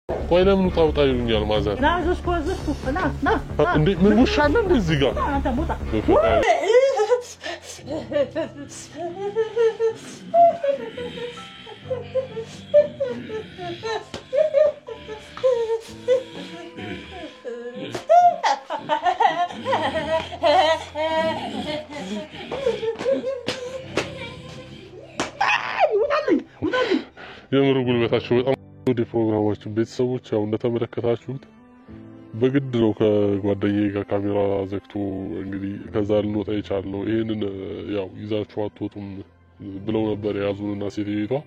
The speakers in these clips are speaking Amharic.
ቆይ ለምን ታውጣ ይሉኛል ማዘር ና ዘስኩ ና እንዴ ምን ውሻለ እንደዚህ ጋር አንተ ሞታ የምሩ ጉልበታቸው በጣም ወደ ፕሮግራማችን ቤተሰቦች ያው እንደተመለከታችሁት በግድ ነው ከጓደኛዬ ጋር ካሜራ ዘግቶ እንግዲህ ከዛ ልንወጣ የቻልነው ይሄንን ያው ይዛችሁ አትወጡም ብለው ነበር ያዙንና ሴትዮዋ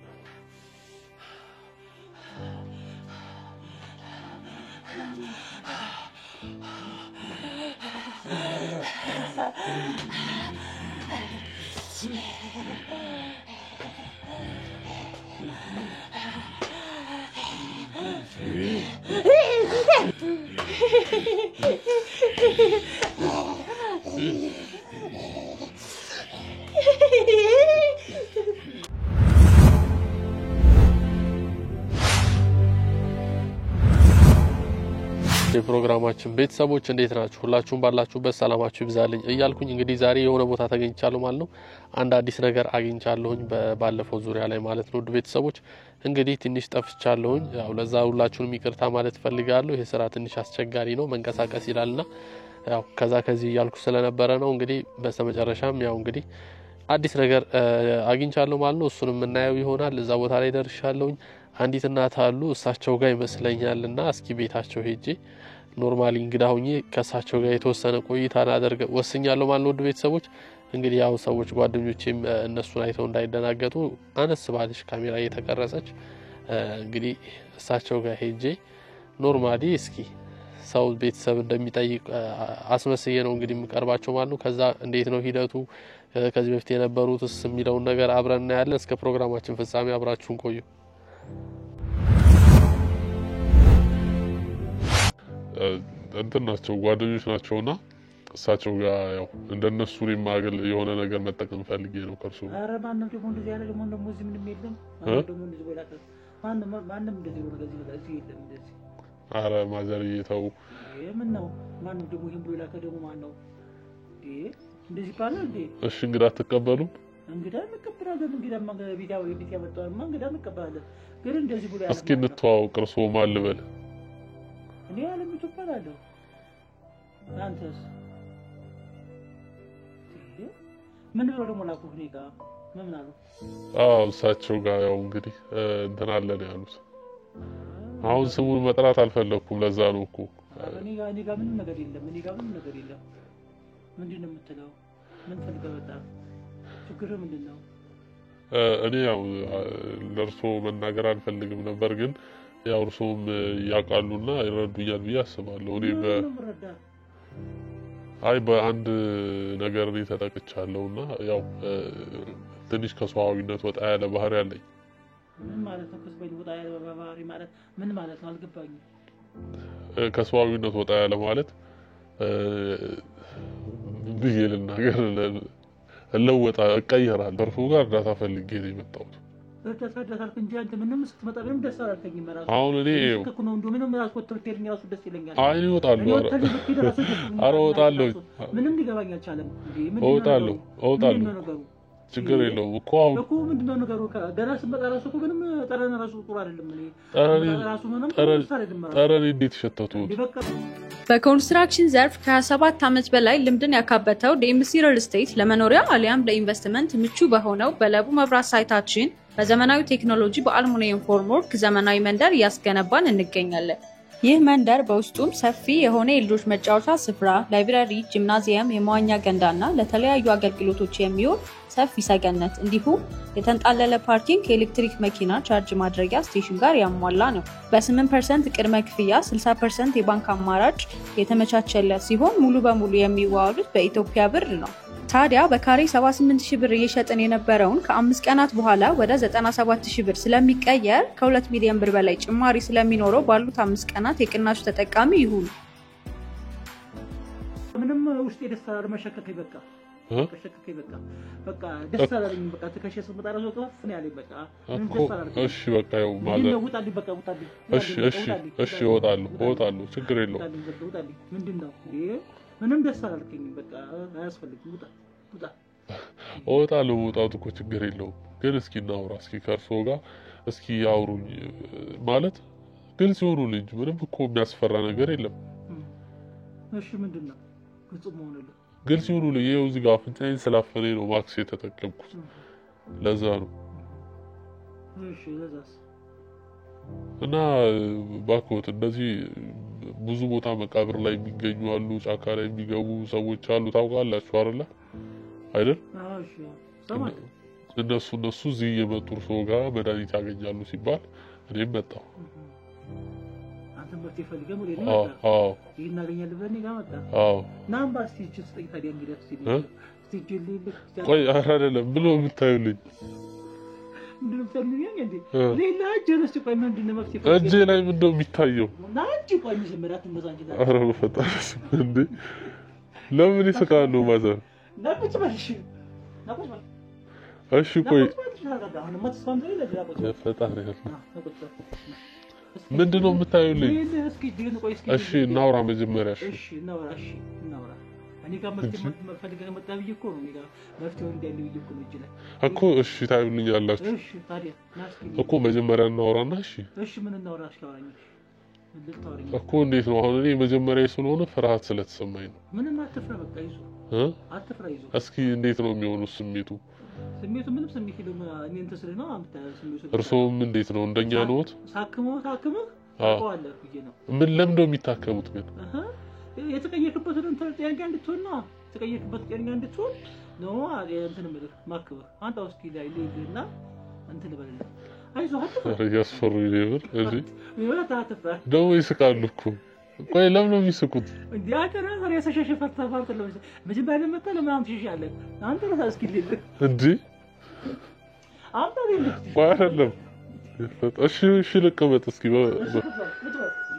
የፕሮግራማችን ቤተሰቦች እንዴት ናችሁ ሁላችሁም ባላችሁበት ሰላማችሁ ይብዛልኝ እያልኩኝ እንግዲህ ዛሬ የሆነ ቦታ ተገኝቻለሁ ማለት ነው አንድ አዲስ ነገር አግኝቻለሁኝ ባለፈው ዙሪያ ላይ ማለት ነው ቤተሰቦች እንግዲህ ትንሽ ጠፍቻለሁኝ ያው ለዛ ሁላችሁንም ይቅርታ ማለት ፈልጋለሁ ይሄ ስራ ትንሽ አስቸጋሪ ነው መንቀሳቀስ ይላልና ያው ከዚህ እያልኩ ስለነበረ ነው እንግዲህ በመጨረሻም ያው እንግዲህ አዲስ ነገር አግኝቻለሁ ማለት ነው እሱንም እናየው ይሆናል እዛ ቦታ ላይ ደርሻለሁኝ አንዲት እናት አሉ እሳቸው ጋር ይመስለኛልና እስኪ ቤታቸው ሄጄ ኖርማሊ እንግዳውኝ ከሳቸው ጋር የተወሰነ ቆይታ አደርገ ወስኛለሁ ማለት ነው ቤተሰቦች እንግዲህ ያው ሰዎች ጓደኞቼም እነሱን አይተው እንዳይደናገጡ አነስ ባለሽ ካሜራ እየተቀረጸች እንግዲህ እሳቸው ጋር ሄጄ ኖርማሊ እስኪ ሰው ቤተሰብ እንደሚጠይቅ አስመስዬ ነው እንግዲህ ምቀርባቸው ማለት ነው ከዛ እንዴት ነው ሂደቱ ከዚህ በፊት የነበሩትስ የሚለውን ነገር አብረን እናያለን እስከ ፕሮግራማችን ፍጻሜ አብራችሁን ቆዩ እንትን ናቸው ጓደኞች ናቸውና እሳቸው ጋር ያው እንደነሱ ለማገል የሆነ ነገር መጠቀም ፈልጌ ነው ከርሱ አረ ማንም ደግሞ እንደዚህ ያለ ደግሞ እዚህ ምንም የለም ደግሞ እንደዚህ ወላቀ ማንም እንደዚህ ወደ እዚህ የለም እንደዚህ አረ ማዘር ይተው ምን ነው ማንም ደግሞ ይሄን ብሎ ላከ ደግሞ ማን ነው እንደዚህ ባለ እንዴ እሺ እንግዳ ተቀበሉ እንግዳ መቀበላለን እንግዳ ቪዲዮ ቪዲዮ ያመጣው እንግዳ መቀበላለን ግን እንደዚህ ብሎ ያለ እስኪ እንተዋወቅ እርሶ ማን ልበል እኔ ያለም ይተባላለሁ አንተስ ምን ብሎ ደግሞ ላኩ እኔ ጋር ምን አሉ እሳቸው ጋር ያው እንግዲህ እንትን አለን ያሉት አሁን ስሙን መጥራት አልፈለኩም ለዛ ነው እኮ እኔ ጋር ምንም ነገር የለም ምንድነው የምትለው ምን ፈልገህ መጣ ችግሩ ምንድነው እኔ ያው ለርሶ መናገር አልፈልግም ነበር ግን ያው እርሶም ያቃሉና ይረዱኛል ብዬ አስባለሁ እኔ በአንድ ነገር ላይ ተጠቅቻለሁና ያው ትንሽ ከሰዋዊነት ወጣ ያለ ባህሪ አለኝ ምን ማለት ነው ከሰዋዊነት ወጣ ያለ ባህሪ ማለት ምን ማለት ነው አልገባኝም ከሰዋዊነት ወጣ ያለ ማለት ብዬልና ነገር ለወጣ ቀየራል በርፉ ጋር ዳታ ፈልጌ ነው የመጣሁት ተሳደታል እንጂ አንተ ምንም ስትመጣ ምንም ደስ አላልከኝም ማለት ነው አሁን እኔ ነው እንደው ምንም ራስ ወጥተርቴልኝ ራሱ ደስ ይለኛል አይ ይወጣሉ አረ ወጣለሁ ምንም ሊገባኝ አልቻለም እንዴ ምን እወጣለሁ ችግር የለውም እኮ አሁን እኮ ምንድነው ነገሩ ገና ስመጣ ራሱ እኮ ምንም ጠረን ራሱ ጥሩ አይደለም እኔ ራሱ ምንም ጠረን እንዴት ሸተቱ በኮንስትራክሽን ዘርፍ ከ27 ዓመት በላይ ልምድን ያካበተው ዲኤምሲ ሪል ስቴት ለመኖሪያ አሊያም ለኢንቨስትመንት ምቹ በሆነው በለቡ መብራት ሳይታችን በዘመናዊ ቴክኖሎጂ በአልሙኒየም ፎርምወርክ ዘመናዊ መንደር ያስገነባን እንገኛለን ይህ መንደር በውስጡም ሰፊ የሆነ የልጆች መጫወቻ ስፍራ ላይብረሪ ጂምናዚየም የመዋኛ ገንዳና ለተለያዩ አገልግሎቶች የሚውል ሰፊ ሰገነት እንዲሁም የተንጣለለ ፓርኪንግ ኤሌክትሪክ መኪና ቻርጅ ማድረጊያ ስቴሽን ጋር ያሟላ ነው በ8% ቅድመ ክፍያ 60% የባንክ አማራጭ የተመቻቸለት ሲሆን ሙሉ በሙሉ የሚዋሉት በኢትዮጵያ ብር ነው ታዲያ በካሬ 78000 ብር እየሸጠን የነበረውን ከ5 ቀናት በኋላ ወደ 97000 ብር ስለሚቀየር ከ2 ሚሊዮን ብር በላይ ጭማሪ ስለሚኖረው ባሉት 5 ቀናት የቅናሹ ተጠቃሚ ይሁኑ ምንም ውስጥ የደስታ መሸከክ ይበቃ ከሸከከኝ በቃ ደስ አላለኝ። በቃ ተከሸ ስመጣ ራሱ ከፍ ነው ያለኝ። በቃ እሺ በቃ ያው ማለት ውጣልኝ፣ በቃ ውጣልኝ። እሺ እወጣለሁ፣ ችግር የለውም። ምንድነው ምንም ደስ አላልከኝም። በቃ አያስፈልግም፣ ውጣ። እወጣለሁ፣ መውጣቱ እኮ ችግር የለውም። ግን እስኪ እናውራ፣ እስኪ ከእርስዎ ጋር እስኪ ያውሩኝ ማለት ግልጽ ይሆኑልኝ። ምንም እኮ የሚያስፈራ ነገር የለም። እሺ ምንድነው ግልጽ መሆንልህ? ግልጽ ይሆኑልኝ። ይኸው እዚህ ጋር አፍንጫዬን ስላፈነኝ ነው ማክስ የተጠቀምኩት፣ ለዛ ነው። እሺ ለዛስ? እና ባክዎት እንደዚህ ብዙ ቦታ መቃብር ላይ የሚገኙ አሉ፣ ጫካ ላይ የሚገቡ ሰዎች አሉ። ታውቃላችሁ አይደል? እሺ ሰማኝ። እነሱ እዚህ የመጡ ሰው ጋር መድኃኒት ያገኛሉ ሲባል እኔም መጣሁ። አንተ መፍትሄ ፈልገህ ወደ እኔ መጣህ? ይሄን እናገኛለን ብለህ እኔ ጋር መጣህ? ናምባ እስቲ እቺን ስጠኝ ታዲያ። እንግዲህ እስቲ ቆይ አይደለም ብሎ የምታዩልኝ ምንድነው የምታዩልኝ? እንዴ ሌላ ጀነስ ቆይ ምንድነው መፍትሄ እጄ ላይ ምንድነው የሚታየው? ናንቺ ቆይ መጀመሪያ ትመዛንጂ ዳ ኧረ በፈጣሪ እንዴ ለምን ይስቃሉ ማዘር? ናቁጭ በልሽ ናቁጭ በል። እሺ ቆይ ፈጣሪ ምንድነው የምታዩልኝ? እሺ እናውራ መጀመሪያ። እሺ እናውራ። እኔ ጋር መፍትሄ መጣ ብዬ እኮ ነው። እኔ ጋር መፍትሄው እንዳለ ብዬ እኮ ነው እጅ ላይ እኮ። እሺ ታዩልኛላችሁ? እሺ ታዲያ እኮ መጀመሪያ እናውራና። እሺ ምን እናውራ? እሺ አውራኝ እኮ። እንዴት ነው አሁን? እኔ መጀመሪያ ስለሆነ ፍርሃት ስለተሰማኝ ነው። ምንም አትፍራ፣ በቃ ይዞ አትፍራ፣ ይዞ። እስኪ እንዴት ነው የሚሆነው ስሜቱ? ምንም ስሜት የለም። እኔ እንትን ስለ ነው አምጣ ስሜቱ። እርሶም እንዴት ነው እንደኛ ነዎት? ሳክመው ታውቀዋለህ ብዬ ነው። ምን ለምን ነው የሚታከሙት ግን? የተቀየርክበትን ጤነኛ እንድትሆን ነው። የተቀየርክበት ጤነኛ እንድትሆን ነው። እንትን የምልህ ማክበህ አንተ ውስኪ ላይ ልሂድና እንትን በልልህ። አይዞህ አትፍራ። እያስፈሩኝ ነበር እንዴ? ይኸውልህ አትፍራ። ደግሞ ይስቃሉ እኮ። ቆይ ለምን ነው የሚስቁት? እንዴ አንተ ራስህ ያሰሸሸ ፈርተህ መጀመሪያ ለመጣ ለማም ትሽሻለህ አንተ ራስህ እስኪ ልልህ እንዴ አንተ ልልህ። ቆይ አይደለም እሺ ልቀመጥ እስኪ።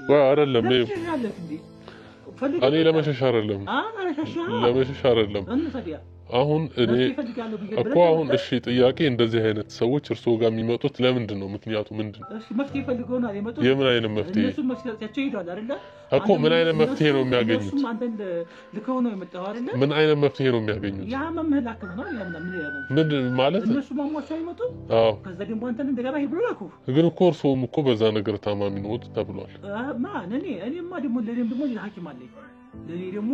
ቆይ አይደለም እኔ ለመሸሽ አይደለም አሁን እኔ እኮ አሁን እሺ ጥያቄ እንደዚህ አይነት ሰዎች እርስዎ ጋር የሚመጡት ለምንድን ነው? ምክንያቱ ምንድን ነው? እሺ መፍትሄ ፈልገው ነው የመጡት። የምን አይነት መፍትሄ? እነሱ መፍትሄያቸው ይሄዳል አይደለ እኮ። ምን አይነት መፍትሄ ነው የሚያገኙት? እሱም አንተን ልከው ነው የመጣው አይደለ? ምን አይነት መፍትሄ ነው የሚያገኙት? ያ መምህር ላከው ነው ምን ማለት? እነሱ ማሟሻው ይመጡ። ከዛ ደግሞ አንተን እንደገና ሄድ ብሎ ላከው። ግን እኮ እርስዎም እኮ በዛ ነገር ታማሚ ነዎት ተብሏል። ማን? እኔማ ደግሞ ለኔም ደግሞ ሐኪም አለኝ። ለኔ ደግሞ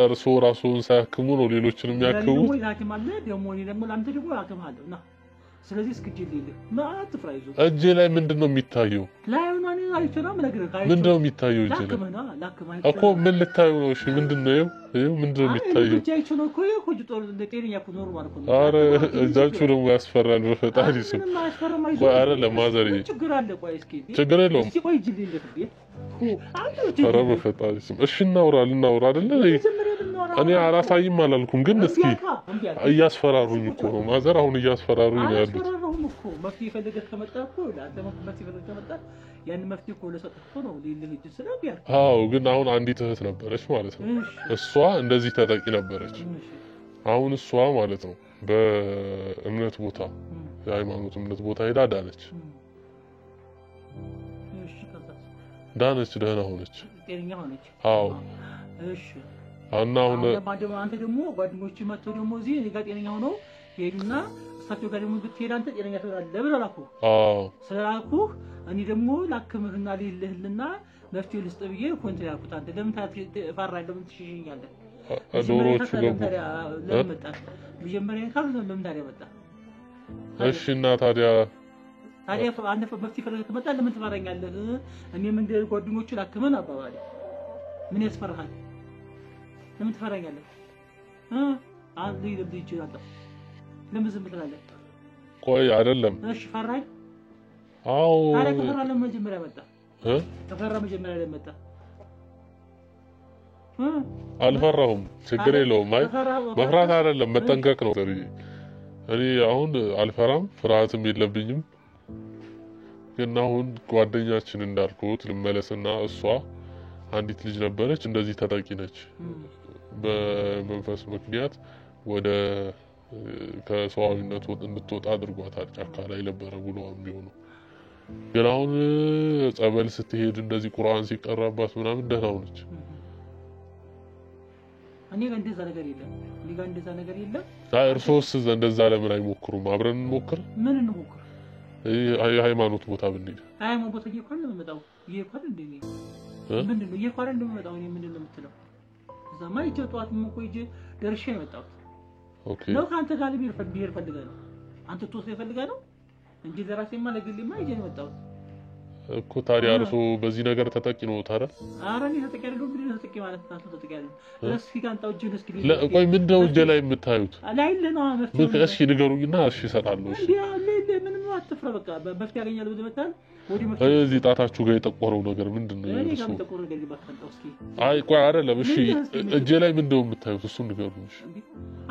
እርስዎ ራስዎን ሳያክሙ ነው ሌሎችን የሚያክሙት? ደግሞ ሐኪም አለ ደግሞ እኔ ደግሞ ለአንተ ደግሞ ሐኪም አለ እና ስለዚህ እስክጅልኝ ማለት ፍራይዞ እጄ ላይ ምንድነው የሚታየው? ላይ ሆኖ ነው አይተናም ነገር ምንድነው የሚታየው እጄ ላይ እኮ? ምን ልታዩ ነው? እሺ ምንድነው? ይኸው ምንድነው የሚታየው? እጃችሁ ነው እኮ እኮ ጦር ጤነኛ እኮ ኖርማል እኮ ነው። ኧረ እጃችሁ ደግሞ ያስፈራል በፈጣሪ ስም። ቆይ አይደለም ማዘር ችግር አለ። ቆይ እስኪ ችግር የለውም። እስኪ ቆይ ጅልኝ እንደፍዴት ኧረ በፈጣሪ ስም እሺ እናውራ አይደለ? እኔ አላሳይም አላልኩም፣ ግን እስኪ እያስፈራሩኝ እኮ ነው ማዘር። አሁን እያስፈራሩኝ ነው ያሉት። መፍትሄ ፈልገህ ከመጣ እኮ ለአንተ መፍትሄ ፈልገህ ከመጣ ያን መፍትሄ እኮ ለሰጠህ እኮ ነው ሊልህ እጅ ስለቢያል። አዎ ግን አሁን አንዲት እህት ነበረች ማለት ነው። እሷ እንደዚህ ተጠቂ ነበረች። አሁን እሷ ማለት ነው በእምነት ቦታ የሃይማኖት እምነት ቦታ ሄዳ ዳነች። ዳነች፣ ደህና ሆነች፣ ጤነኛ ሆነች። አዎ እሺ። እና አሁን አንተ ደግሞ ጓደኞች መጥተው ደግሞ እዚህ እኔ ጋር ጤነኛ ሆነው ሄዱና እሳቸው ጋር ደግሞ ብትሄድ አንተ ጤነኛ ትሆናለህ ብለው ላኩህ። አዎ ስላልኩህ እኔ ደግሞ ላክምህና ልልህልና መፍትሄ ልስጥ ብዬ እኮ እንትን ያልኩት። አንተ ለምን ታፈራለህ? ለምን ትሽሽኛለህ? ዶሮዎቹ ገቡ። ለምን መጣህ? መጀመሪያ ካሉ ለምን ታዲያ መጣህ? እሺ እና ታዲያ አንተ መፍትሄ ፈልገህ ከመጣ ለምን ትፈራኛለህ? እኔም እንደ ጓደኞቹ ላክምህን አባባሌ ምን ያስፈራሃል? ለምን ትፈራኛለህ? አንተ ለምን ይችላል? ለምን ዝም ትላለህ? ቆይ አይደለም። እሺ ፈራኝ። አዎ ታዲያ ከፈራ ለምን መጀመሪያ መጣ? ከፈራ መጀመሪያ ላይ መጣ? አልፈራሁም። ችግር የለውም። አይ መፍራት አይደለም መጠንቀቅ ነው። እኔ አሁን አልፈራም፣ ፍርሃትም የለብኝም። ግን አሁን ጓደኛችን እንዳልኩት ልመለስና እሷ አንዲት ልጅ ነበረች እንደዚህ ተጠቂ ነች በመንፈስ ምክንያት ወደ ከሰዋዊነት እንድትወጣ አድርጓታል ጫካ ላይ ነበረ ብሎዋም ቢሆነው ግን አሁን ጸበል ስትሄድ እንደዚህ ቁርአን ሲቀራባት ምናምን ደህና ሆነች እኔ ጋር እንደዛ ነገር የለም እርሶስ እንደዛ ለምን አይሞክሩም አብረን እንሞክር ምን እንሞክር የሃይማኖት ቦታ ብንሄድ ሃይማኖት ቦታ እየኳን ነው መጣው እየኳን እንደኔ ምንድነው እየኳን እንደመጣው እኔ ምንድነው የምትለው እዛማ ይጨጧት ምንቆይጂ ደርሼ መጣው ኦኬ ነው ካንተ ጋር ቢር ፈልገህ ነው አንተ ተወሰ ይፈልጋህ ነው እንጂ ለራሴማ ለግልማ ይዤ መጣው እኮ ታዲያ እርሶ በዚህ ነገር ተጠቂ ነው ታዲያ አራኒ ተጠቂ አይደለም ብለህ ተጠቂ ማለት ነው ተጠቂ አይደለም ለስኪ ጋንጣው ጅን እስኪ ለቆይ ምንድነው እጄ ላይ የምታዩት ላይለ ነው አመት እሺ ንገሩኝና እሺ እሰጣለሁ እሺ ምንም አትፍራ በቃ በፍት ያገኛል ብለህ መጣል ወዲ መፍት እዚህ ጣታችሁ ጋር የጠቆረው ነገር ምንድነው እኔ ጋር ተቆረው ነገር ባታንጣው እስኪ አይ ቆይ አይደለም እሺ እጄ ላይ ምንድነው የምታዩት እሱን ንገሩኝ እሺ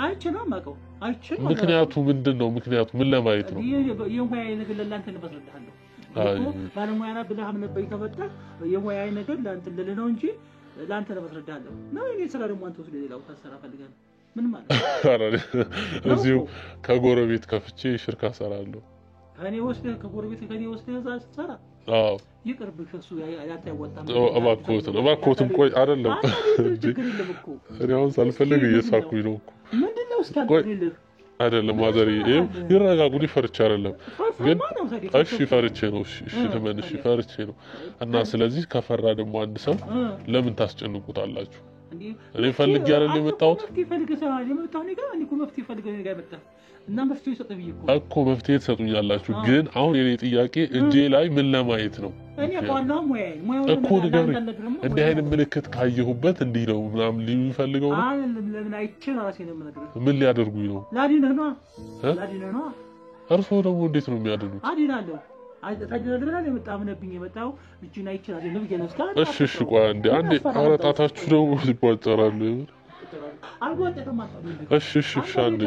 አይቼነው ማቀው አይቼነው ምክንያቱ ምንድነው ምክንያቱ ምን ለማየት ነው የሙያ ነገር ለላንተ ልበስልሃለሁ ባለሙያና ብለህ ነበር ተፈጣ የሙያ ነገር ላንተ ለለነው እንጂ ላንተ ልበስልሃለሁ ነው እኔ ስራ ደግሞ አንተ ወስደ ሌላው ታሰራ ፈልጋለሁ ምን ማለት ነው እዚሁ ከጎረቤት ከፍቼ ሽርካ ሰራለሁ ከኔ ወስደ ከጎረቤት ከኔ ወስደ ሰራ አዎ ይቅርብ ከሱ ያንተ ያወጣም እባክዎትን ቆይ አይደለም እኔውን ሳልፈልግ እየሳኩኝ ነው ምንድነው እስካልኩልህ አይደለም ማዘሪ ይረጋጉ ሊፈርቻ አይደለም ግን እሺ ፈርቼ ነው እሺ ለምን ፈርቼ ነው እና ስለዚህ ከፈራ ደግሞ አንድ ሰው ለምን ታስጨንቁታላችሁ እኔ ፈልግ ያለ የመጣሁት ፈልግ ሰው የመጣው ነገር እኔ እኮ መፍትሄ ፈልግ ነው ጋር መጣ እና መፍትሄ ይሰጥብኝ እኮ መፍትሄ ትሰጡኛላችሁ ግን አሁን የኔ ጥያቄ እጄ ላይ ምን ለማየት ነው እኔ ቆናው ሙያዬ እኮ ነገር እንዲህ አይነት ምልክት ካየሁበት እንዲህ ነው ምናምን ሊፈልገው ነው ለምን አይቼ ራሴ ነው የምነግርህ ምን ሊያደርጉኝ ነው ላዲነህ ነው እርሶ ደግሞ እንዴት ነው የሚያድኑት አዲናለሁ ታጀራለና የመጣው የመጣው እጁን አይችላል ለብዬ ነው እስካሁን እሺ ቆይ አንዴ አረጣታችሁ ደግሞ ይቆጠራሉ አልወጣም እሺ አንዴ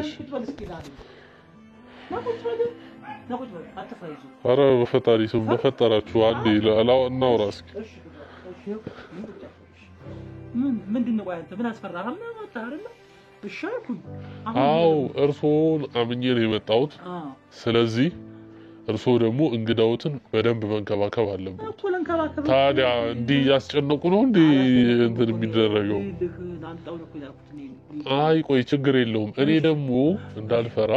ኧረ በፈጣሪ ስም በፈጠራችሁ አንዴ እናውራ እስኪ ምንድነው ቆይ አንተ ምን አስፈራህ ማለት አይደል እሺ አልኩኝ አዎ እርሶን አምኜ ነው የመጣሁት ስለዚህ እርሶ ደግሞ እንግዳውትን በደንብ መንከባከብ አለበት ታዲያ እንዲህ ያስጨነቁ ነው እንዴ እንትን የሚደረገው አይ ቆይ ችግር የለውም እኔ ደግሞ እንዳልፈራ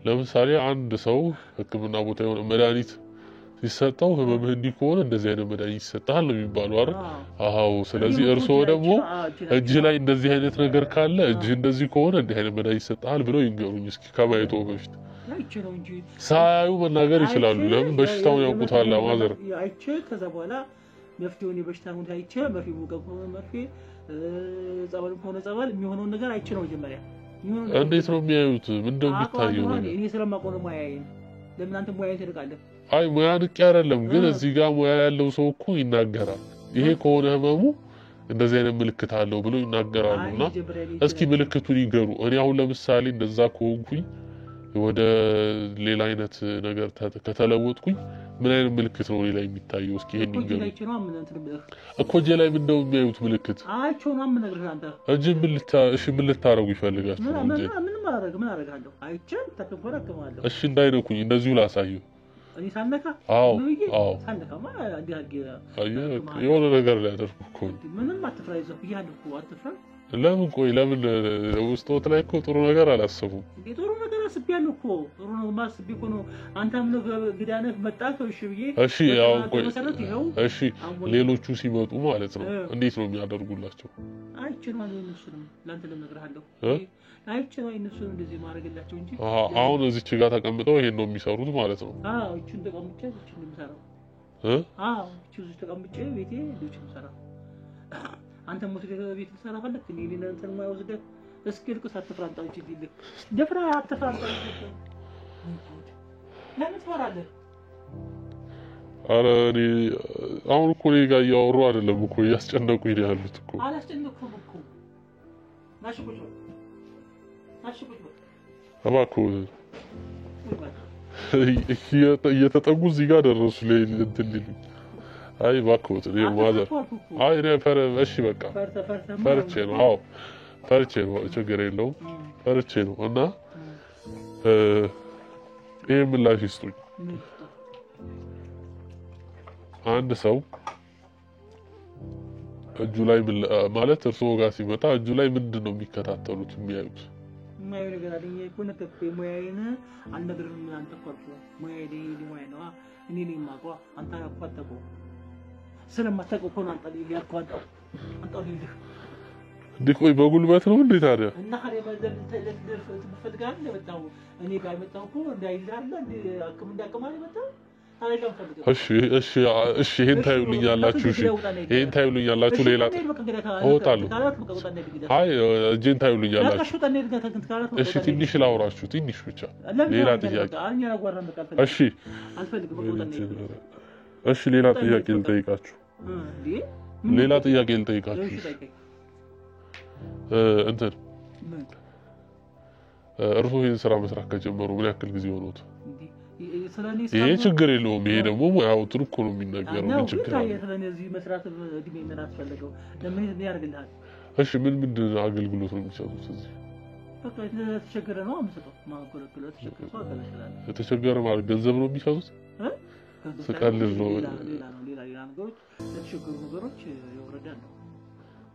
ለምሳሌ አንድ ሰው ህክምና ቦታ የሆነ መድኃኒት ሲሰጣው ህመምህ እንዲህ ከሆነ እንደዚህ አይነት መድኃኒት ይሰጣል ነው የሚባለው አይደል አዎ ስለዚህ እርሶ ደግሞ እጅ ላይ እንደዚህ አይነት ነገር ካለ እጅ እንደዚህ ከሆነ እንዲህ አይነት መድኃኒት ይሰጣል ብለው ይንገሩኝ እስኪ ከማየቶ በፊት አይቼው እንጂ ሳያዩ መናገር ይችላሉ ለምን በሽታውን ያውቁታል ማዘር አይቼ ከዛ በኋላ መፍትሄውን የበሽታውን አይቼ መርፌው መርፌ ጸበል ሆነ ጸበል የሚሆነው ነገር አይቼ ነው መጀመሪያ እንዴት ነው የሚያዩት ምንድነው የሚታየው እኔ ስለማቆም ሙያዬ ለምን አንተ ሙያዬን ትርቃለህ አይ ሙያ ንቄ አይደለም ግን እዚህ ጋር ሙያ ያለው ሰው እኮ ይናገራል ይሄ ከሆነ ህመሙ እንደዚህ አይነት ምልክት አለው ብሎ ይናገራሉና እስኪ ምልክቱን ይገሩ እኔ አሁን ለምሳሌ እንደዛ ከሆንኩኝ ወደ ሌላ አይነት ነገር ከተለወጥኩኝ ምን አይነት ምልክት ነው ሌላ የሚታየው እስኪ ይሄን ይገሩ እኮ እጄ ላይ ምንድነው የሚያዩት ምልክት አይቼው ነው የምነግርህ አንተ እጅ ምን ልታረጉ ይፈልጋችሁ ምን አደርጋለሁ አይቼ ተከፈረከማለሁ እሺ እንዳይነኩኝ እንደዚሁ ላሳየው እኔ ሳነካ አዎ ሳነካማ አዲያርጌ የሆነ ነገር ሊያደርጉ እኮ ምንም አትፍራ ይዘው ይያልኩ አትፍራ ለምን ቆይ ለምን ውስጦት ላይ እኮ ጥሩ ነገር አላሰቡም ጥሩ ነገር አስቤያለሁ እኮ ጥሩ ነው ማስቤ እኮ ነው አንተም ነው ግዳነህ መጣህ እሺ ብዬ እሺ ያው ቆይ እሺ ሌሎቹ ሲመጡ ማለት ነው እንዴት ነው የሚያደርጉላቸው አይችልም እነሱንም ላንተ ለነግርሃለሁ አይችልም እነሱንም እንደዚህ ማድረግላቸው እንጂ አሁን እዚች ጋር ተቀምጠው ይሄን ነው የሚሰሩት ማለት ነው እቺን ተቀምጬ እቺን የምሰራው እቺን ተቀምጬ ቤቴ እቺን የምሰራው አንተ ሙስሊም ቤት ተሰራ ፈለክ እንዴ ለእንትን ማይ ወስደህ እስኪ ልቅስ አትፍራንጣው እንጂ ዲልክ ደፍራ አትፍራንጣው ለምን ትፈራለህ ኧረ እኔ አሁን እኮ እኔ ጋር እያወሩ አይደለም እኮ እያስጨነቁኝ ነው ያሉት እኮ አላስጨነቅኩም እኮ ናሽቁኝ እባክህ እየተጠጉ እዚህ ጋር ደረሱ እንትን ሊሉኝ አይ ባክዎት ማዘር አይ ነፈረ እሺ በቃ ፈርቼ ነው አዎ ፈርቼ ነው ችግር የለውም ፈርቼ ነው እና ይሄ ምላሽ ይስጡኝ አንድ ሰው እጁ ላይ ማለት እርስዎ ጋር ሲመጣ እጁ ላይ ምንድነው የሚከታተሉት የሚያዩት ማየው ነገር አለኝ እኮ ነከፈ ሙያዬን አልነግርህም አንተ ቆርጦ ሙያዬ ሙያ ነው እኔ ነኝ የማውቀው አንተ አቋጠቀው ስለማታውቀው እኮ ነው አንተ ያልኳንተው አንተው ልጅ ዲቆይ በጉልበት ነው እንዴ ታዲያ እና ሀሬ በዘል ተለልፍ ትፈልጋለህ ለበጣው እኔ ጋር መጣው እኮ እንዳይላል እንደ አቅም እንዳቀማል መጣው እሺ ይሄን ታዩልኛላችሁ እሺ ይሄን ታዩልኛላችሁ ሌላ እወጣለሁ አይ እጄን ታዩልኛላችሁ እሺ ትንሽ ላውራችሁ ትንሽ ብቻ ሌላ ጥያቄ እሺ እሺ ሌላ ጥያቄ ልጠይቃችሁ ሌላ ጥያቄ ልጠይቃችሁ እንትን እርስዎ ይሄን ስራ መስራት ከጀመሩ ምን ያክል ጊዜ ሆኖት ይሄ ችግር የለውም ይሄ ደግሞ ሙያው ትርኩ ነው የሚነገረው ምን ችግር አለ ስለዚህ መስራት እድሜ ምን አስፈልገው ለምን ያርግልሃል እሺ ምን አገልግሎት ነው የሚሰጡት እዚህ በቃ የተቸገረ ነው አምስጠው ማቆለቁለት የተቸገረ ማለት ገንዘብ ነው የሚሰጡት ተቀልል ነው ሌላ ነገሮች ለተቸገሩ ነገሮች ይወረዳሉ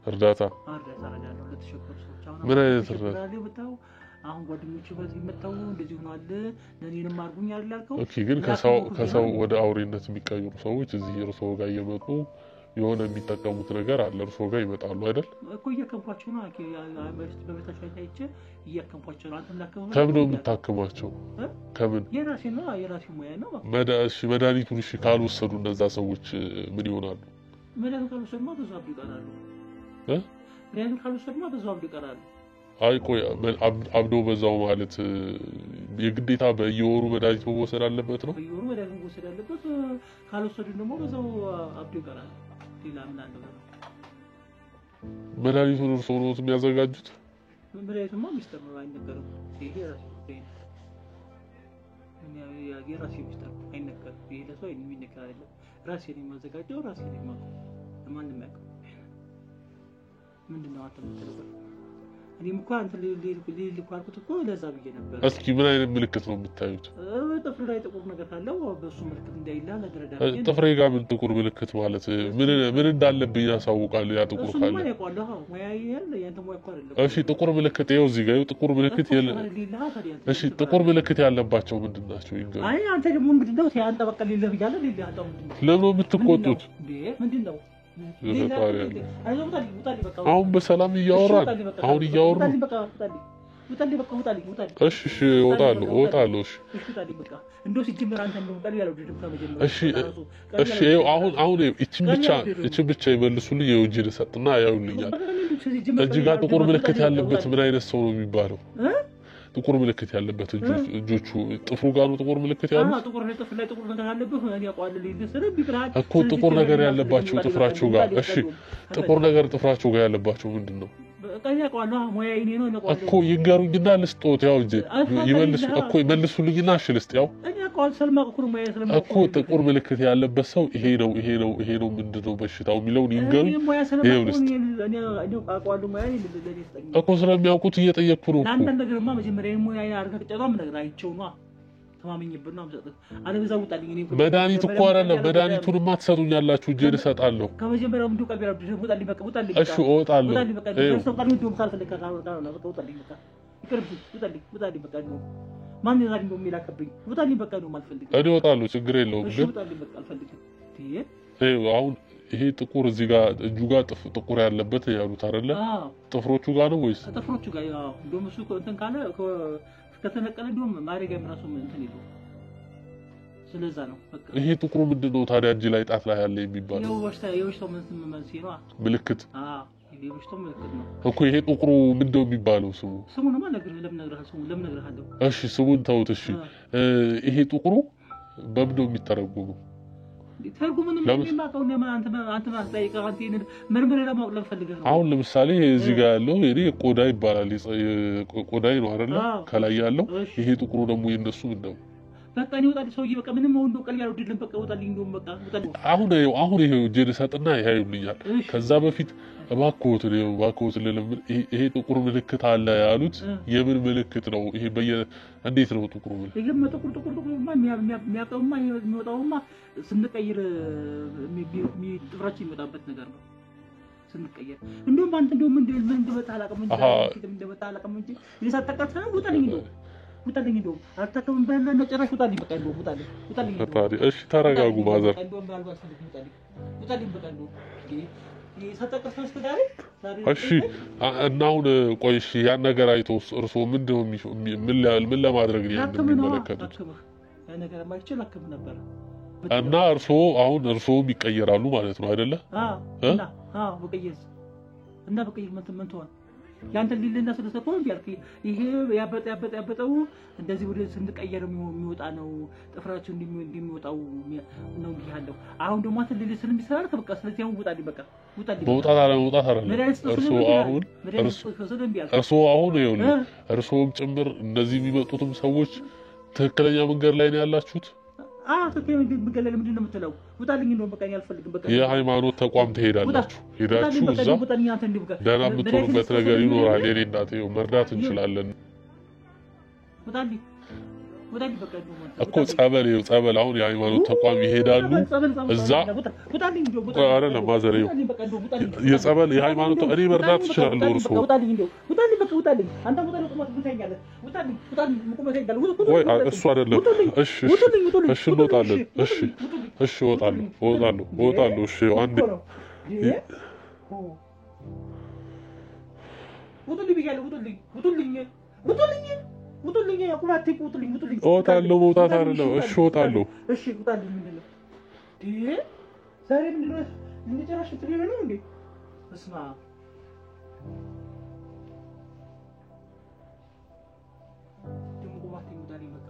እርዳታ ነው ለተቸገሩ ሰዎች ምን አይነት እርዳታ አሁን ጓደኞቹ በዚህ መጣው እንደዚህ ሆኗል ለኔንም አርጉኝ ያላልከው ኦኬ ግን ከሰው ወደ አውሬነት የሚቀየሩ ሰዎች እዚህ እርስዎ ጋር እየመጡ የሆነ የሚጠቀሙት ነገር አለ እርስዎ ጋር ይመጣሉ አይደል እኮ እየከንኳቸው ነው በቤታቸው አይቼ እየከንኳቸው ነው አንተም ላከው ከምን ነው የምታከማቸው ከምን የራሴ ሙያ ነው መድኃኒቱን እሺ ካልወሰዱ እነዛ ሰዎች ምን ይሆናሉ መድኃኒቱን ካልወሰዱማ በዛው አብዱ ይቀራሉ መድኃኒቱን ካልወሰዱማ በዛው አብዱ ይቀራሉ አይ ቆይ አብዶ በዛው ማለት የግዴታ በየወሩ መድኃኒት መወሰድ አለበት ነው በየወሩ መድኃኒት መወሰድ አለበት ካልወሰዱ ደግሞ በዛው አብዶ ይቀራል ሌላ ምን አለ መድኃኒቱን እርስዎ ነው የሚያዘጋጁት መድኃኒቱማ ሚስጥር ነው አይነገርም ይሄ ራሱ የራሴ ሚስጥር አይነገርም ይሄ ለሰው የሚነገር አይደለም ራሴ ነኝ የማዘጋጀው ራሴ ነኝ የማውቀው ለማንም ያውቀው ምንድነው አትመጣለው እኔም እኮ አንተ ሊልኳልኩት እኮ ለዛ ብዬ ነበር እስኪ ምን አይነት ምልክት ነው የምታዩት ጥፍሬ ላይ ጥቁር ነገር ካለው በሱ ምልክት እንዳይላ ለደረዳ ጥፍሬ ጋር ምን ጥቁር ምልክት ማለት ምን እንዳለብኝ ያሳውቃል ያ ጥቁር ካለ እሱ ምን ያውቃለሁ ሙያዬ ያለ ያንተ ሙያ እኮ አይደለም እሺ ጥቁር ምልክት ይኸው እዚህ ጋር ጥቁር ምልክት እሺ ጥቁር ምልክት ያለባቸው ምንድናቸው ይንገሩ አይ አንተ ደግሞ ምንድነው ያንተ በቃ ሊልህ ብያለሁ ሊልህ አጣው ምንድነው ለምን የምትቆጡት ምንድነው አሁን በሰላም እያወራን አሁን እያወራን እሺ እወጣለሁ እሺ አሁን እቺን ብቻ ይመልሱልኝ የውጅ ልሰጥና ያዩልኛል እጅ ጋር ጥቁር ምልክት ያለበት ምን አይነት ሰው ነው የሚባለው ጥቁር ምልክት ያለበት እጆቹ ጥፍሩ ጋር ነው ጥቁር ምልክት ያለው ጥቁር ጥፍር ላይ ጥቁር ነገር ያለበት እኔ ያቋል ሊልሰረብ ይብራል እኮ ጥቁር ነገር ያለባቸው ጥፍራቸው ጋር እሺ ጥቁር ነገር ጥፍራቸው ጋር ያለባቸው ምንድነው ቀኛ ያቋል ሙያ ይኔ ነው ያቋል እኮ ይንገሩኝና ልስጦት ያው እንጂ ይመልሱልኝና እሺ ልስጥ ያው እኔ ያቋል ሰልማ እኮ ሙያ ሰልማ እኮ ጥቁር ምልክት ያለበት ሰው ይሄ ነው ምንድነው በሽታው የሚለውን ይንገሩኝ ይሄው ልስጥ እኔ ያቋል ሙያ እኮ ስለሚያውቁት እየጠየቅኩ ነው አንተ ነገርማ መጀመሪያ ሙያ ያርገጨቷ ምን ነገር አይቼው ነው ተማመኝብና አምሰጥህ አለበዛ ውጣልኝ እኔ መድኃኒት እኮ አይደለም መድኃኒቱንማ ትሰጡኛላችሁ እጄ እሰጣለሁ ከመጀመሪያው ምንድነው ቀቢራ ውጣልኝ በቃ እሺ እወጣለሁ ማን ይዛልኝ ነው የሚላከብኝ ውጣልኝ በቃ ነው ማልፈልግ እኔ እወጣለሁ ችግር የለውም ግን ውጣልኝ በቃ አልፈልግም አሁን ይሄ ጥቁር እዚህ ጋር እጁ ጋር ጥቁር ያለበት ያሉት አይደለ ጥፍሮቹ ጋር ነው ወይስ ጥፍሮቹ ጋር ያው እንደውም እሱ እንትን ካለ ከተነቀለ እንደውም ማሪጋ ምራሱ እንትን ይሉ ስለዛ ነው በቃ ይሄ ጥቁሩ ምንድነው ታዲያ እጅ ላይ ጣት ላይ ያለ የሚባለው የወሽታው ምልክት የወሽታው ምልክት ነው እኮ ይሄ ጥቁሩ ምንድነው የሚባለው ስሙን ማለት ለምን ነግረሃለሁ እሺ ስሙን ተውት እሺ ይሄ ጥቁሩ በምንድነው የሚተረጎመው ተርጉሙንም ለማቀው አንተ ማስጠይቀው አንተ ምርምር ለማወቅ ለፈልገህ ነው አሁን ለምሳሌ እዚህ ጋር ያለው ይሄ ቆዳ ይባላል ቆዳይ ነው አይደል ከላይ ያለው ይሄ ጥቁሩ ደግሞ የነሱ ምንድነው በቃ ነው ወጣ ሰውዬ በቃ ምንም ወንዶ ቀል ያለው ድልን በቃ ወጣልኝ እንደውም በቃ ወጣልኝ አሁን ይሄ እጄን ሰጥና ያዩልኛል ከዛ በፊት እባክዎት ለምን ይሄ ጥቁር ምልክት አለ ያሉት የምን ምልክት ነው ይሄ እንዴት ነው ጥቁሩ ምልክት ይሄ ጥቁርማ የሚያጣውማ የሚወጣውማ ስንቀይር ጥፍራችን የሚወጣበት ነገር ነው ስንቀየር እንደውም አንተ እንደውም ምን እንደበታላቀም እንጂ ይሳተቀተ ውጣልኝ እንደውም አልተከም ባለ ነው ጭራሽ ውጣልኝ በቃ እንደውም ውጣልኝ እሺ ተረጋጉ ማዘር እንደውም ባልባስ ውጣልኝ በቃ እንደውም ይሳተቀተ ስታሪ እሺ እና አሁን ቆይ እሺ ያን ነገር አይተውስ እርሶ ምን ለማድረግ ነው የሚመለከቱት ያ ነገር ማይችል አከም ነበር እና እርሶም ይቀየራሉ ማለት ነው አይደለ በቀየስ እና በቀየስ ምን ተሆነ ያንተ ሊልና ስለሰፈው ቢያልክ ይሄ ያበጠው እንደዚህ ወደ ስንቀየር የሚወጣ ነው ጥፍራችን እንደሚወጣው ነው ይያለው አሁን ደግሞ አንተ ሊል ስለሚሰራ በቃ ስለዚህ አሁን ውጣልኝ መውጣት አይደለም እርሶ አሁን ይኸውልህ እርሶም ጭምር እንደዚህ የሚመጡትም ሰዎች ትክክለኛ መንገድ ላይ ነው ያላችሁት ተከም በገለል ምንድን ነው የምትለው ውጣልኝ ነው በቃ ያልፈልግም በቃ የሃይማኖት ተቋም ትሄዳላችሁ ሄዳችሁ እዛ ደህና የምትሆኑበት ነገር ይኖራል የኔ እናት መርዳት እንችላለን ውጣልኝ በቃ እኮ ጸበል አሁን የሃይማኖት ተቋም ይሄዳሉ እዛ አይደለም ማዘሬው የጸበል የሃይማኖት እኔ መርዳት እችላለሁ እርሶ ውጣልኝ አንተ ውጣልኝ ወይ እሱ አይደለም እሺ እንወጣለን እሺ እወጣለሁ እሺ አንዴ ውጡልኝ ያቁማት ውጡልኝ እወጣለሁ መውጣት አይደለም እሺ እወጣለሁ እሺ ውጣልኝ ምንድነው ዛሬ ምንድነው እንጨራሽ ትሪበ ነው እንዴ እስማ ደሞ ቆማት ውጣልኝ በቃ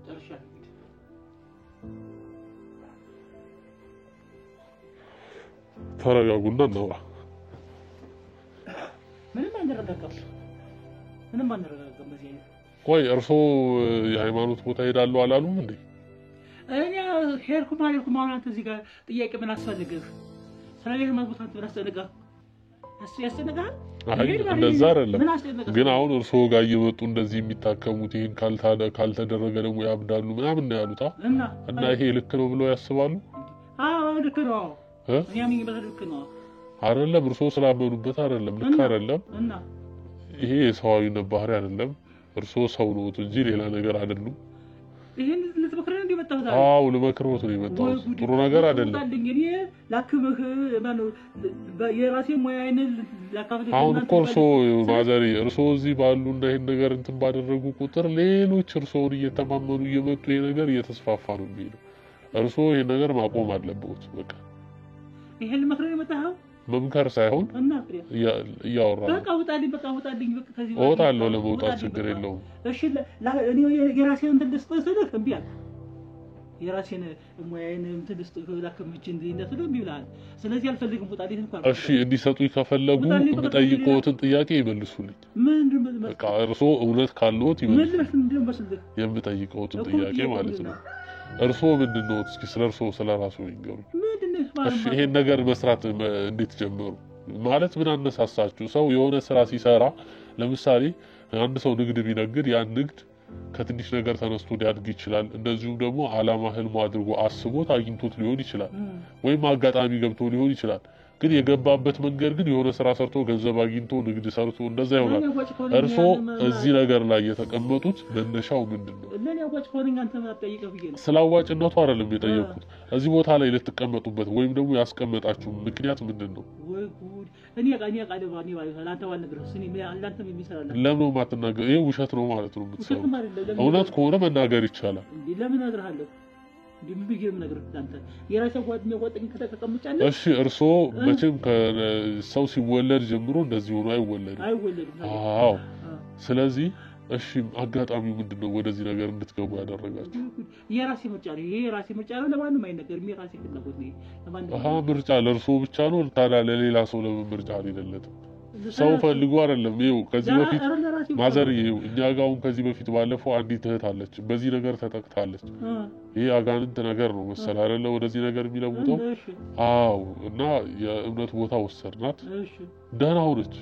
ጨርሻለሁ ተረጋጉና እናውራ ምንም አንረጋጋም በዚህ ቆይ እርሶ የሃይማኖት ቦታ ሄዳለሁ አላሉም እንዴ እኔ ሄድኩም አንተ እዚህ ጋር ጥያቄ ምን አስፈልግህ ስለዚህ ማግባት አንተ ብራስተነጋ ያስተነጋል እንደዛ አይደለም ግን አሁን እርሶ ጋር እየመጡ እንደዚህ የሚታከሙት ይሄን ካልተደረገ ደግሞ ያብዳሉ ምናምን ነው ያሉት እና ይሄ ልክ ነው ብለው ያስባሉ ልክ ነው ያሚኝ በልክ ነው አይደለም እርሶ ስላመኑበት አይደለም ልክ አይደለም ይሄ የሰዋዊነት ባህሪ አይደለም እርሶ ሰው ነው እንጂ ሌላ ነገር አይደለም ይሄን ልትመክረን እንዴ መጣው ልመክሮት ነው የመጣው ጥሩ ነገር አይደለም እኔ ላክምህ ማነው የራሴ ሙያዬን ላካፍል አሁን እርሶ ማዘሪ እርሶ እዚህ ባሉ እና ይሄን ነገር እንትን ባደረጉ ቁጥር ሌሎች እርሶን እየተማመኑ እየመጡ ይሄ ነገር እየተስፋፋ ነው የሚሄደው እርሶ ይሄ ነገር ማቆም አለበት በቃ ይሄን ልመክረን መጣው መምከር ሳይሆን እያወራ በቃ ውጣልኝ ከዚህ እወጣለሁ ለመውጣት ችግር የለውም እሺ እኔ የራሴን እንትን ልስጥህ እምቢ አለ የራሴን ሙያዬን እንትን ልስጥህ ላከምች እንደተሉ እምቢ ብለሃል ስለዚህ አልፈልግም ውጣልኝ እንኳን እሺ እንዲሰጡኝ ከፈለጉ የምጠይቀውትን ጥያቄ ይመልሱልኝ በቃ እርሶ እውነት ካለዎት ይመልሱልኝ የምጠይቀውትን ጥያቄ ማለት ነው እርሶ ምንድነው እስኪ ስለርሶ ስለራሱ ይንገሩ እሺ ይሄን ነገር መስራት እንዴት ጀመሩ ማለት ምን አነሳሳችሁ ሰው የሆነ ስራ ሲሰራ ለምሳሌ አንድ ሰው ንግድ ቢነግድ ያን ንግድ ከትንሽ ነገር ተነስቶ ሊያድግ ይችላል እንደዚሁም ደግሞ አላማ ህልም አድርጎ አስቦት አግኝቶት ሊሆን ይችላል ወይም አጋጣሚ ገብቶ ሊሆን ይችላል ግን የገባበት መንገድ ግን የሆነ ስራ ሰርቶ ገንዘብ አግኝቶ ንግድ ሰርቶ እንደዛ ይሆናል እርሶ እዚህ ነገር ላይ የተቀመጡት መነሻው ምንድነው ለኔ ያዋጭ ኮኒንግ አንተ ማጠይቀው ብዬ ነው ስላዋጭነቱ አይደለም የጠየቁት እዚህ ቦታ ላይ ልትቀመጡበት ወይም ደግሞ ያስቀመጣችሁ ምክንያት ምንድነው ወይ ጉድ እኔ ቃል ባኒ አንተ ዋልነግርህ ስኒ አንተ የሚሰራላ ለምን ማትናገር ይሄ ውሸት ነው ማለት ነው የምትሰራው እውነት ከሆነ መናገር ይቻላል ለምን አድርሃለሁ ቢቢጌም ነገር አንተ የራስህ ጓደኛ ጓደኛ ከተቀመጫለህ እሺ እርሶ መቼም ከሰው ሲወለድ ጀምሮ እንደዚህ ሆኖ አይወለድም አዎ ስለዚህ እሺ አጋጣሚው ምንድነው ወደዚህ ነገር እንድትገቡ ያደረጋችሁ የራሴ ምርጫ ነው ለማንም አይነገርም የራሴ ፍላጎት ነው ምርጫ ለእርሶ ብቻ ነው ታዲያ ለሌላ ሰው ለምን ምርጫ አይደለም ሰው ፈልጎ አይደለም ይው ከዚህ በፊት ማዘር ይው እኛ ጋር ከዚህ በፊት ባለፈው አንዲት እህት አለች በዚህ ነገር ተጠቅታለች ይሄ አጋንንት ነገር ነው መሰል አይደለ ወደዚህ ነገር የሚለውጠው አዎ እና የእምነት ቦታ ወሰድናት ደህና ሆነች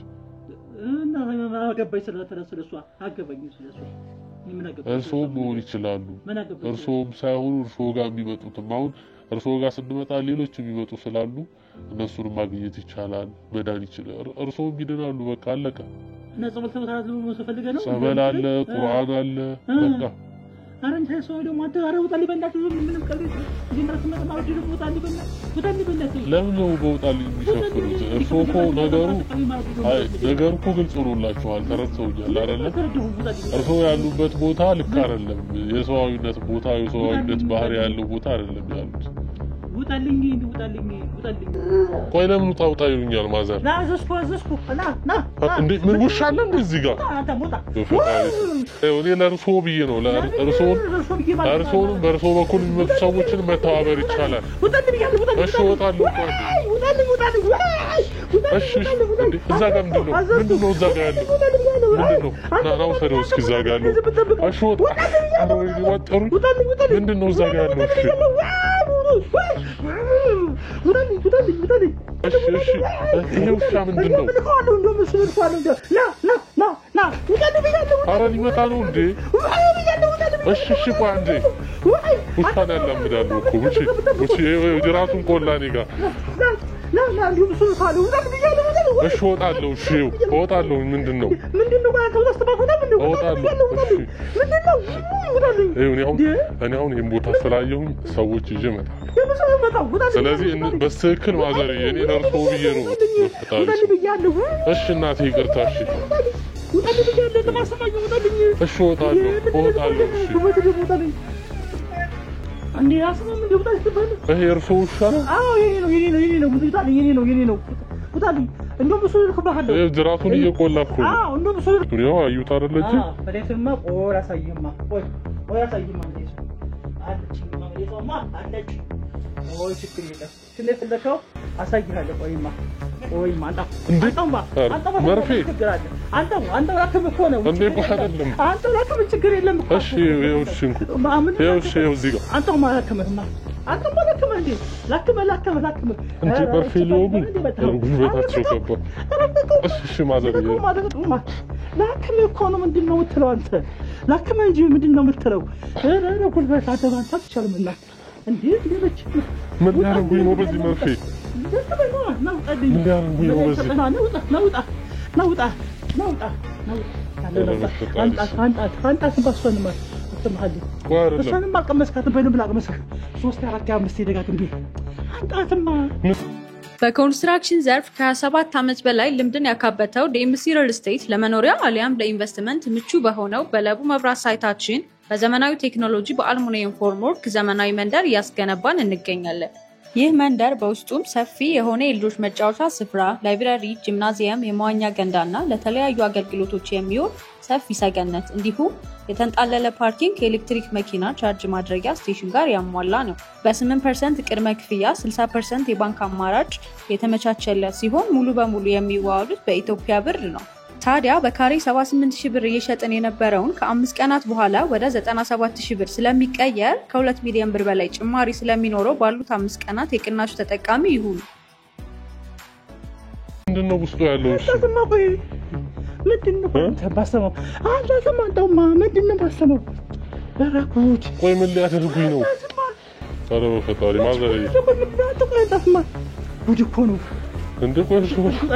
እና ማገባይ ስለተረሰለሷ አገባኝ ስለሷ እርሶም መሆን ይችላሉ እርሶም ሳይሆኑ እርሶ ጋር የሚመጡትም አሁን እርሶ ጋር ስንመጣ ሌሎች የሚመጡ ስላሉ እነሱን ማግኘት ይቻላል መዳን ይችላል እርሶም ይድናሉ በቃ አለቀ እና ጸበል ተመታራዙ መስፈልገ ነው ጸበል አለ ቁርአን አለ በቃ አረንተ ሰው ደግሞ አደራው ጣሊ በእናትህ ምንም ቀልድ ዲምራስ መጣው ዲሉ ጣሊ በእናትህ ለምን ነው በውጣል የሚሸፍሩት እርሶ እኮ ነገሩ እኮ ግልጽ ሆኖላችኋል ተረድተውኛል አይደለ እርሶ ያሉበት ቦታ ልክ አይደለም የሰዋዊነት ቦታ የሰዋዊነት ባህሪ ያለው ቦታ አይደለም ያሉት ውጣልኝ ቆይ ለምን ታውጣ ይሉኛል ማዘር ና ዘስኩ ና እንዴ ምን ውሻለ እንደዚህ ጋር እኔ ለእርሶ ብዬ ነው ለእርሶንም በእርሶ በኩል የሚመጡ ሰዎችን መተባበር ይቻላል እሺ እወጣለሁ እሺ እዛ ጋር ምንድነው እዛ ጋር ያለው ምንድነው ና ውሰደው እስኪ እዛ ጋር ያለው እሺ ወጣሩ ምንድነው እዛ ጋር ያለው እሺ ውጣልኝ እሺ ይሄ ውሻ ምንድነው ና ኧረ ሊመጣ ነው እንዴ እሺ ቆይ አንዴ ውሻን ያላምዳለሁ እኮ ውጪ ጅራቱን ቆላ እኔ ጋር እሺ እወጣለሁ ምንድነው እኔ አሁን ይሄን ቦታ ስላየሁኝ ሰዎች ይዤ እመጣለሁ ስለዚህ በትክክል ማዘር የኔ ለእርሶ ብዬ ነው እሺ እናቴ ይቅርታ እሺ እወጣለሁ አንዴ አስማም እንደውጣ ይተባለ ይሄ እርሶ ውሻ ነው አዎ የኔ ነው ውጣልኝ እንደውም እሱ ልከባለ ጅራቱን እየቆላ እኮ አዎ እንደውም እሱ ነው አዩት አይደለች በሌትማ ቆራ ሳይማ እንዴ አለች ችግር የለም ስለፈለከው አሳይሃለሁ ቆይማ አንተ መርፌ አንተ ራክም እኮ ነው እንዴ አይደለም አንተ ራክም ችግር የለም እሺ ይኸው እዚህ ጋር አንተ ማለከመህማ አንተ ማለከመ እንዴ ላከመ እንዴ መርፌ ሊወጉኝ ጉልበታቸው ገባ እሺ ማዘር ላከመ እኮ ነው ምንድነው የምትለው አንተ ላከመ እንጂ ምንድነው የምትለው ጉልበት አደባንታ ትችላልና እንዴ ለበች ምን ያረጉኝ ነው በዚህ መርፌ በኮንስትራክሽን ዘርፍ ከ27 ዓመት በላይ ልምድን ያካበተው ዲኤምሲ ሪል ስቴት ለመኖሪያ አሊያም ለኢንቨስትመንት ምቹ በሆነው በለቡ መብራት ሳይታችን በዘመናዊ ቴክኖሎጂ በአልሙኒየም ፎርምወርክ ዘመናዊ መንደር እያስገነባን እንገኛለን። ይህ መንደር በውስጡም ሰፊ የሆነ የልጆች መጫወቻ ስፍራ፣ ላይብረሪ፣ ጂምናዚየም፣ የመዋኛ ገንዳና ለተለያዩ አገልግሎቶች የሚውል ሰፊ ሰገነት እንዲሁም የተንጣለለ ፓርኪንግ ከኤሌክትሪክ መኪና ቻርጅ ማድረጊያ ስቴሽን ጋር ያሟላ ነው። በ8% ቅድመ ክፍያ 60% የባንክ አማራጭ የተመቻቸለት ሲሆን ሙሉ በሙሉ የሚዋዋሉት በኢትዮጵያ ብር ነው። ታዲያ በካሬ 78000 ብር እየሸጥን የነበረውን ከ5 ቀናት በኋላ ወደ 97000 ብር ስለሚቀየር ከ2 ሚሊዮን ብር በላይ ጭማሪ ስለሚኖረው ባሉት 5 ቀናት የቅናሹ ተጠቃሚ ይሁኑ። ምንድነው ውስጡ ያለው? ምንድነው ተባሰመው? አንተ ሰማንተውማ ምንድነው ባሰመው? በረኩት ቆይ ምን ሊያደርጉኝ ነው? ታዲያ በፈጣሪ ማዘር ጉድ እኮ ነው እንዴ ቆይ ውጣልኝ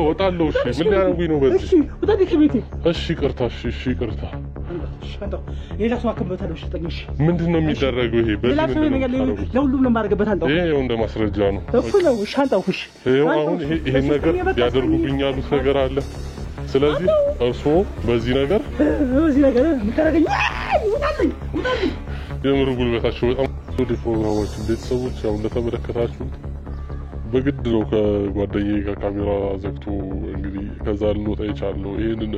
እወጣለሁ እሺ ምን ሊያደርጉኝ ነው በዚህ? እሺ ውጣልኝ ከቤቴ እሺ ይቅርታ ሌላ ሰው አከበታለሁ እሺ ምንድነው የሚደረገው ይሄ? በዚህ ለሁሉም ነው ማድረግበት አንተ ይሄ እንደ ማስረጃ ነው እኮ ነው ሻንጣው እሺ አሁን ይሄን ነገር ያደርጉብኝ ያሉት ነገር አለ። ስለዚህ እርሶ በዚህ ነገር ምታረገኝ ውጣልኝ የምር ጉልበታቸው በጣም ወደ ፕሮግራማችን ቤተሰቦች ያው እንደተመለከታችሁት በግድ ነው ከጓደኛዬ ጋር ካሜራ ዘግቶ እንግዲህ ከዛ ልንወጣ የቻልነው። ይሄንን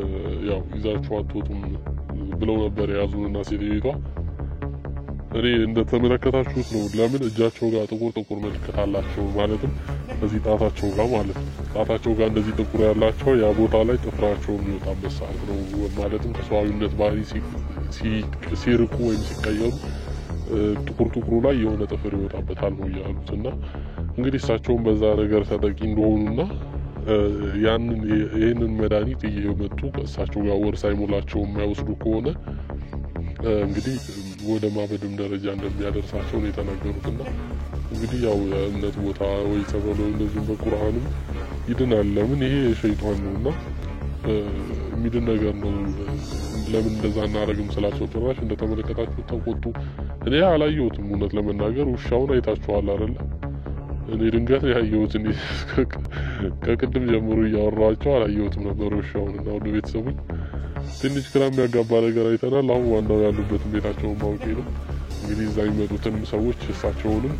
ያው ይዛችሁ አትወጡም ብለው ነበር የያዙንና ሴትዮዋ እኔ እንደተመለከታችሁት ነው። ለምን እጃቸው ጋር ጥቁር ምልክት አላቸው ማለትም እዚህ ጣታቸው ጋር ማለት ነው። ጣታቸው ጋር እንደዚህ ጥቁር ያላቸው ያ ቦታ ላይ ጥፍራቸው የሚወጣበት ሰዓት ነው። ማለትም ከሰዋዊነት ባህሪ ሲርቁ ወይም ሲቀየሩ ጥቁሩ ላይ የሆነ ጥፍር ይወጣበታል ነው ያሉት። እና እንግዲህ እሳቸውም በዛ ነገር ተጠቂ እንደሆኑና ይህንን መድኃኒት እየመጡ ከእሳቸው ጋር ወር ሳይሞላቸው የማይወስዱ ከሆነ እንግዲህ ወደ ማበድም ደረጃ እንደሚያደርሳቸው ነው የተናገሩትና እንግዲህ ያው የእምነት ቦታ ወይ ጸበል ወይ እንደዚሁም በቁርአንም ይድናል። ለምን ይሄ ሸይጣን ነውና የሚድን ነገር ነው። ለምን እንደዛ እናደርግም ስላቸው ጭራሽ እንደተመለከታችሁ ተቆጡ። እኔ አላየሁትም እውነት ለመናገር ውሻውን አይታችኋል አይደለ? እኔ ድንገት ያየሁት እንዴ ከቅድም ጀምሮ እያወራኋቸው አላየሁትም ነበር ውሻውን። እና ወደ ቤተሰቦች ትንሽ ግራ የሚያጋባ ነገር አይተናል። አሁን ዋናው ያሉበትን ቤታቸውን ማወቄ ነው። እንግዲህ እዛ የሚመጡትን ሰዎች እሳቸውንም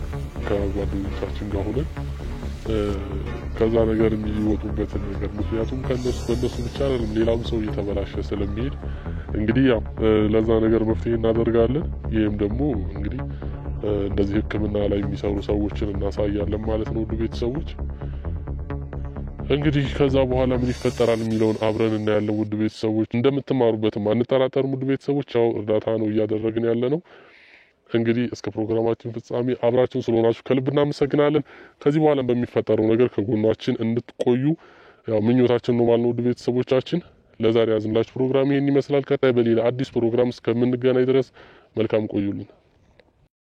ከጓደኞቻችን ጋር ሆነን ከዛ ነገር የሚወጡበትን ነገር ምክንያቱም በእነሱ ብቻ አይደለም ሌላም ሰው እየተበላሸ ስለሚሄድ እንግዲህ ያው ለዛ ነገር መፍትሄ እናደርጋለን። ይህም ደግሞ እንግዲህ እንደዚህ ሕክምና ላይ የሚሰሩ ሰዎችን እናሳያለን ማለት ነው። ውድ ቤተሰቦች እንግዲህ ከዛ በኋላ ምን ይፈጠራል የሚለውን አብረን እናያለን። ውድ ቤተሰቦች እንደምትማሩበትም አንጠራጠርም። ውድ ቤተሰቦች ያው እርዳታ ነው እያደረግን ያለ ነው። እንግዲህ እስከ ፕሮግራማችን ፍጻሜ አብራችሁን ስለሆናችሁ ከልብ እናመሰግናለን። ከዚህ በኋላ በሚፈጠረው ነገር ከጎናችን እንድትቆዩ ያው ምኞታችን ነው ማለት ነው። ውድ ቤተሰቦቻችን ለዛሬ ያዝንላችሁ ፕሮግራም ይሄን ይመስላል። ቀጣይ በሌላ አዲስ ፕሮግራም እስከምንገናኝ ድረስ መልካም ቆዩልን።